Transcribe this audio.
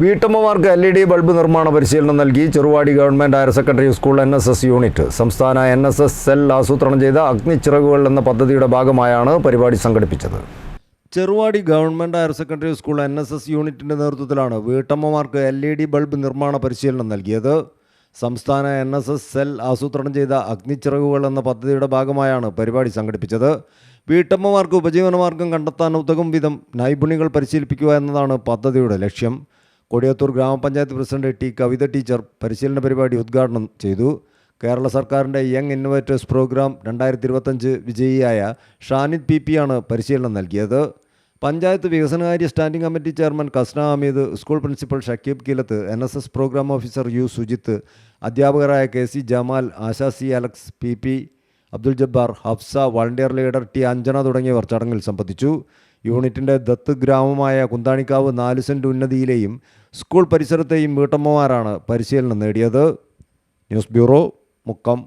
വീട്ടമ്മമാർക്ക് LED bulb നിർമ്മാണ പരിശീലനം നൽകി Cheruvadi government higher secondary school NSS unit. സംസ്ഥാന NSS സെൽ ആസൂത്രണം ചെയ്ത അഗ്നിച്ചിറകുകൾ എന്ന പദ്ധതിയുടെ ഭാഗമായാണ് പരിപാടി സംഘടിപ്പിച്ചത്. Cheruvadi government higher secondary school NSS യൂണിറ്റിൻ്റെ നേതൃത്വത്തിലാണ് വീട്ടമ്മമാർക്ക് LED ബൾബ് നിർമ്മാണ പരിശീലനം നൽകിയത്. സംസ്ഥാന NSS സെൽ ആസൂത്രണം ചെയ്ത അഗ്നിച്ചിറകുകൾ എന്ന പദ്ധതിയുടെ ഭാഗമായാണ് പരിപാടി സംഘടിപ്പിച്ചത്. വീട്ടമ്മമാർക്ക് ഉപജീവനമാർഗം കണ്ടെത്താൻ ഉതകും വിധം നൈപുണ്യങ്ങൾ പരിശീലിപ്പിക്കുക എന്നതാണ് പദ്ധതിയുടെ ലക്ഷ്യം. കൊടിയത്തൂർ ഗ്രാമപഞ്ചായത്ത് പ്രസിഡന്റ് T. കവിത ടീച്ചർ പരിശീലന പരിപാടി ഉദ്ഘാടനം ചെയ്തു. കേരള സർക്കാരിൻ്റെ യങ് ഇന്നോവേറ്റേഴ്സ് പ്രോഗ്രാം 2025 വിജയിയായ ഷാനിദ് PP ആണ് പരിശീലനം നൽകിയത്. പഞ്ചായത്ത് വികസനകാര്യ standing committee chairman Kasna Hameed, school principal Shakeeb Keelath, NSS programme officer U. Sujith, അധ്യാപകരായ KC Jamal, Asha C. Alex, PP Abdul Jabbar, Hafsa, volunteer leader T. Anjana തുടങ്ങിയവർ ചടങ്ങിൽ സംബന്ധിച്ചു. യൂണിറ്റിൻ്റെ ദത്ത് ഗ്രാമമായ കുന്താണിക്കാവ് 4 സെൻറ്റ് ഉന്നതിയിലെയും സ്കൂൾ പരിസരത്തെയും വീട്ടമ്മമാരാണ് പരിശീലനം നേടിയത്. News bureau, Mukkam.